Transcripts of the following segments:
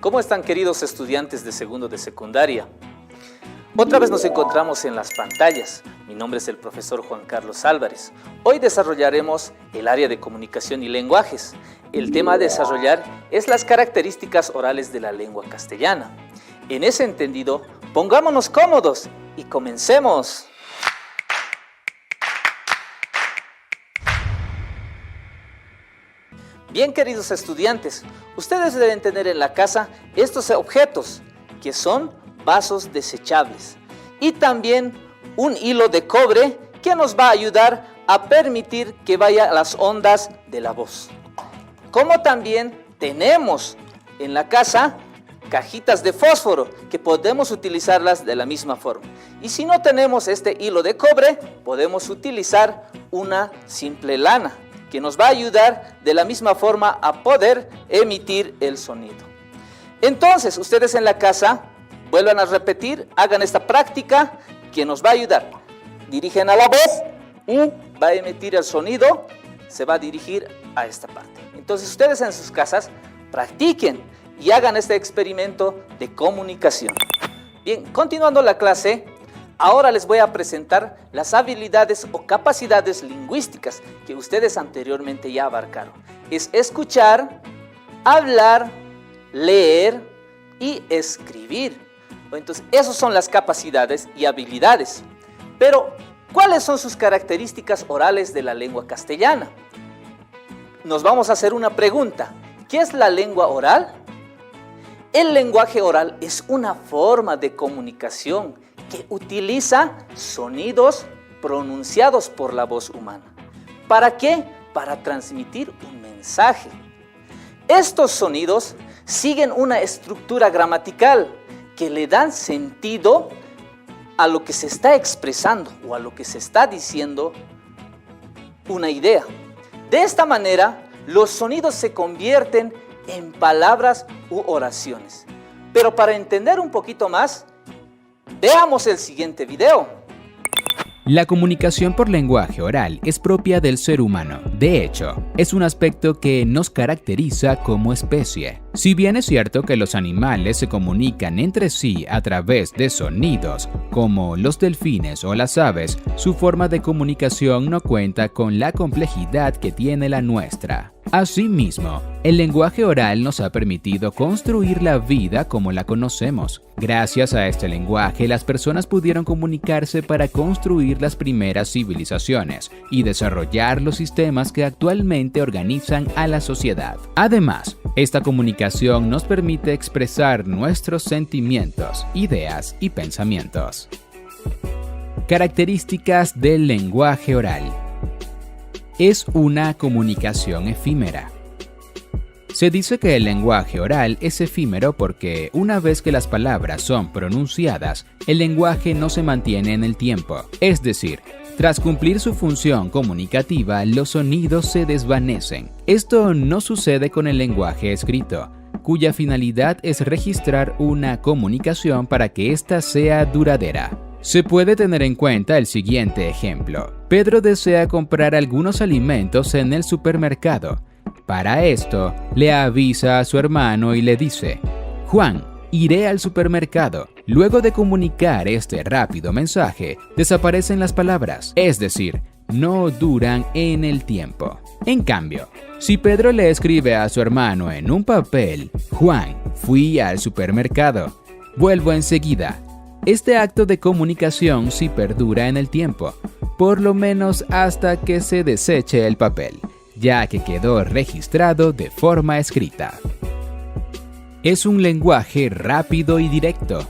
¿Cómo están, queridos estudiantes de segundo de secundaria? Otra vez nos encontramos en las pantallas. Mi nombre es el profesor Juan Carlos Álvarez. Hoy desarrollaremos el área de comunicación y lenguajes. El tema a desarrollar es las características orales de la lengua castellana. En ese entendido, pongámonos cómodos y comencemos. Bien, queridos estudiantes, ustedes deben tener en la casa estos objetos, que son vasos desechables, y también un hilo de cobre que nos va a ayudar a permitir que vayan las ondas de la voz. Como también tenemos en la casa cajitas de fósforo que podemos utilizarlas de la misma forma. Y si no tenemos este hilo de cobre, podemos utilizar una simple lana, que nos va a ayudar de la misma forma a poder emitir el sonido. Entonces, ustedes en la casa vuelvan a repetir, hagan esta práctica que nos va a ayudar. Dirigen a la voz y va a emitir el sonido, se va a dirigir a esta parte. Entonces, ustedes en sus casas practiquen y hagan este experimento de comunicación. Bien, continuando la clase, ahora les voy a presentar las habilidades o capacidades lingüísticas que ustedes anteriormente ya abarcaron. Es escuchar, hablar, leer y escribir. Entonces, esas son las capacidades y habilidades. Pero, ¿cuáles son sus características orales de la lengua castellana? Nos vamos a hacer una pregunta. ¿Qué es la lengua oral? El lenguaje oral es una forma de comunicación que utiliza sonidos pronunciados por la voz humana. ¿Para qué? Para transmitir un mensaje. Estos sonidos siguen una estructura gramatical que le dan sentido a lo que se está expresando o a lo que se está diciendo una idea. De esta manera, los sonidos se convierten en palabras u oraciones. Pero para entender un poquito más, veamos el siguiente video. La comunicación por lenguaje oral es propia del ser humano. De hecho, es un aspecto que nos caracteriza como especie. Si bien es cierto que los animales se comunican entre sí a través de sonidos, como los delfines o las aves, su forma de comunicación no cuenta con la complejidad que tiene la nuestra. Asimismo, el lenguaje oral nos ha permitido construir la vida como la conocemos. Gracias a este lenguaje, las personas pudieron comunicarse para construir las primeras civilizaciones y desarrollar los sistemas que actualmente organizan a la sociedad. Además, esta comunicación nos permite expresar nuestros sentimientos, ideas y pensamientos. Características del lenguaje oral. Es una comunicación efímera. Se dice que el lenguaje oral es efímero porque una vez que las palabras son pronunciadas, el lenguaje no se mantiene en el tiempo. Es decir, tras cumplir su función comunicativa, los sonidos se desvanecen. Esto no sucede con el lenguaje escrito, cuya finalidad es registrar una comunicación para que ésta sea duradera. Se puede tener en cuenta el siguiente ejemplo. Pedro desea comprar algunos alimentos en el supermercado. Para esto, le avisa a su hermano y le dice: Juan, iré al supermercado. Luego de comunicar este rápido mensaje, desaparecen las palabras, es decir, no duran en el tiempo. En cambio, si Pedro le escribe a su hermano en un papel: Juan, fui al supermercado, vuelvo enseguida. Este acto de comunicación sí perdura en el tiempo, por lo menos hasta que se deseche el papel, ya que quedó registrado de forma escrita. Es un lenguaje rápido y directo.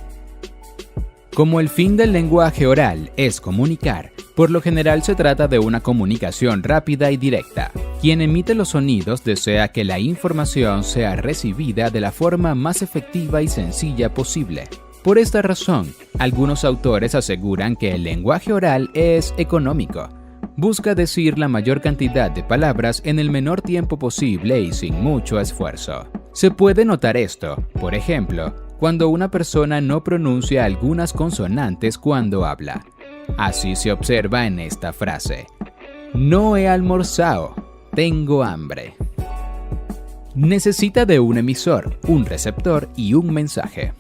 Como el fin del lenguaje oral es comunicar, por lo general se trata de una comunicación rápida y directa. Quien emite los sonidos desea que la información sea recibida de la forma más efectiva y sencilla posible. Por esta razón, algunos autores aseguran que el lenguaje oral es económico. Busca decir la mayor cantidad de palabras en el menor tiempo posible y sin mucho esfuerzo. Se puede notar esto, por ejemplo, cuando una persona no pronuncia algunas consonantes cuando habla. Así se observa en esta frase: no he almorzado, tengo hambre. necesita de un emisor, un receptor y un mensaje.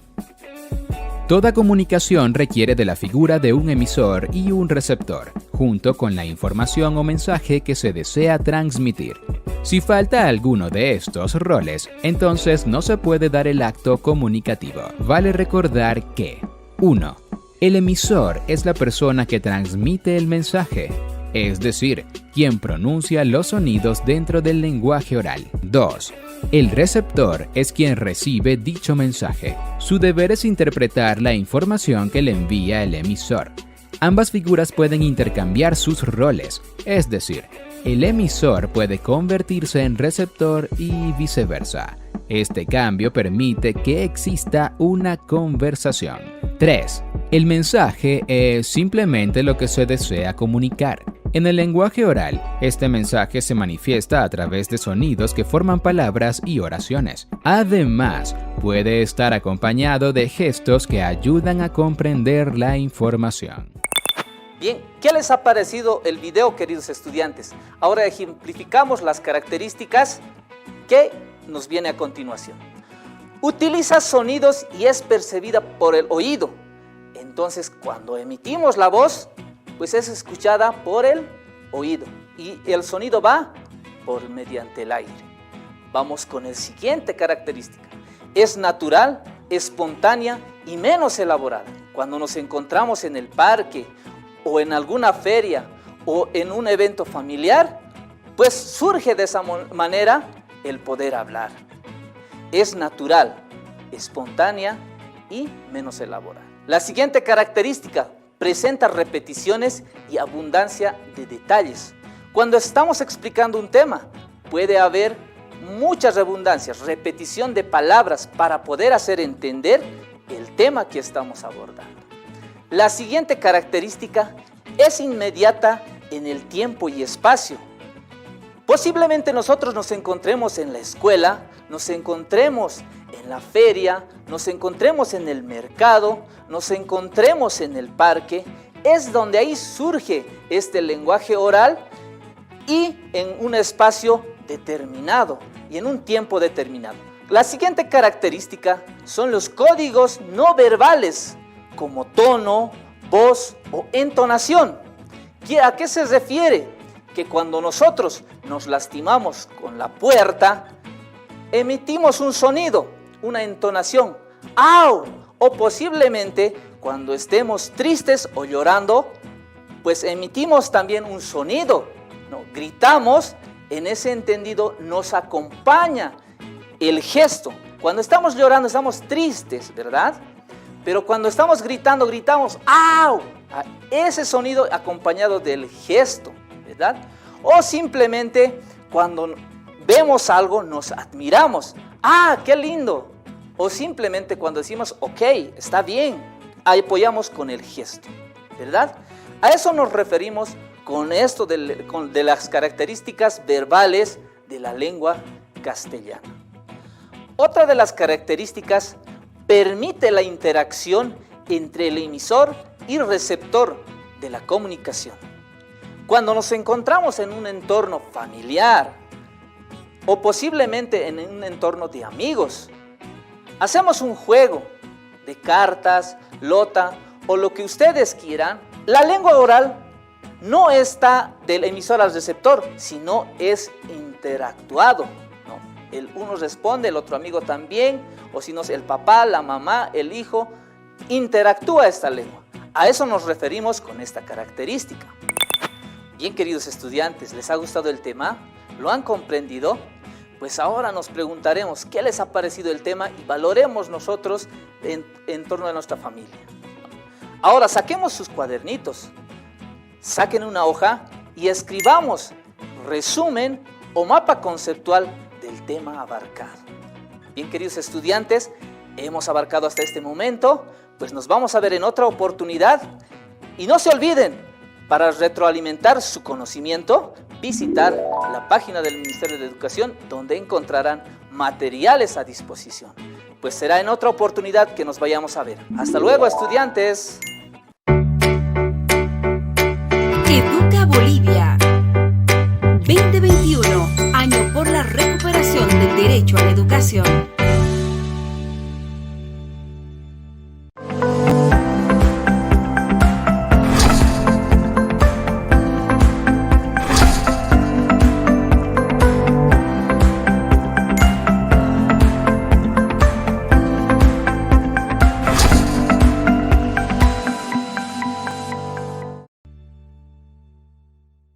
Toda comunicación requiere de la figura de un emisor y un receptor, junto con la información o mensaje que se desea transmitir. Si falta alguno de estos roles, entonces no se puede dar el acto comunicativo. Vale recordar que 1. El emisor es la persona que transmite el mensaje, es decir, quien pronuncia los sonidos dentro del lenguaje oral. 2. El receptor es quien recibe dicho mensaje. Su deber es interpretar la información que le envía el emisor. Ambas figuras pueden intercambiar sus roles, es decir, el emisor puede convertirse en receptor y viceversa. Este cambio permite que exista una conversación. 3. El mensaje es simplemente lo que se desea comunicar. En el lenguaje oral, este mensaje se manifiesta a través de sonidos que forman palabras y oraciones. Además, puede estar acompañado de gestos que ayudan a comprender la información. Bien, ¿qué les ha parecido el video, queridos estudiantes? Ahora ejemplificamos las características que nos viene a continuación. Utiliza sonidos y es percibida por el oído. Entonces, cuando emitimos la voz, pues es escuchada por el oído y el sonido va mediante el aire. Vamos con la siguiente característica. Es natural, espontánea y menos elaborada. Cuando nos encontramos en el parque o en alguna feria o en un evento familiar, pues surge de esa manera el poder hablar. Es natural, espontánea y menos elaborada. La siguiente característica: presenta repeticiones y abundancia de detalles. Cuando estamos explicando un tema, puede haber muchas redundancias, repetición de palabras para poder hacer entender el tema que estamos abordando. La siguiente característica es inmediata en el tiempo y espacio. Posiblemente nosotros nos encontremos en la escuela, nos encontremos en la feria, nos encontremos en el mercado, nos encontremos en el parque. Es donde ahí surge este lenguaje oral y en un espacio determinado y en un tiempo determinado. La siguiente característica son los códigos no verbales, como tono, voz o entonación. ¿A qué se refiere? Que cuando nosotros nos lastimamos con la puerta, emitimos un sonido, una entonación, ¡au! O posiblemente cuando estemos tristes o llorando, pues emitimos también un sonido, ¿no? Gritamos, en ese entendido nos acompaña el gesto. Cuando estamos llorando estamos tristes, ¿verdad? Pero cuando estamos gritando, gritamos ¡au! Ese sonido acompañado del gesto, ¿verdad? O simplemente cuando vemos algo nos admiramos. ¡Ah, qué lindo! O simplemente cuando decimos ok, está bien, apoyamos con el gesto, ¿verdad? A eso nos referimos con esto de las características verbales de la lengua castellana. Otra de las características permite la interacción entre el emisor y receptor de la comunicación. Cuando nos encontramos en un entorno familiar o posiblemente en un entorno de amigos, hacemos un juego de cartas, lota o lo que ustedes quieran. La lengua oral no está del emisor al receptor, sino es interactuado, ¿no? Uno responde, el otro amigo también, o si no, el papá, la mamá, el hijo, interactúa esta lengua. A eso nos referimos con esta característica. Bien, queridos estudiantes, ¿les ha gustado el tema? ¿Lo han comprendido? Pues ahora nos preguntaremos qué les ha parecido el tema y valoremos nosotros en torno a nuestra familia. Ahora saquemos sus cuadernitos, saquen una hoja y escribamos resumen o mapa conceptual del tema abarcado. Bien, queridos estudiantes, hemos abarcado hasta este momento, pues nos vamos a ver en otra oportunidad. Y no se olviden, para retroalimentar su conocimiento, visitar la página del Ministerio de Educación, donde encontrarán materiales a disposición. Pues será en otra oportunidad que nos vayamos a ver. Hasta luego, estudiantes. Educa Bolivia 2021, año por la recuperación del derecho Educación.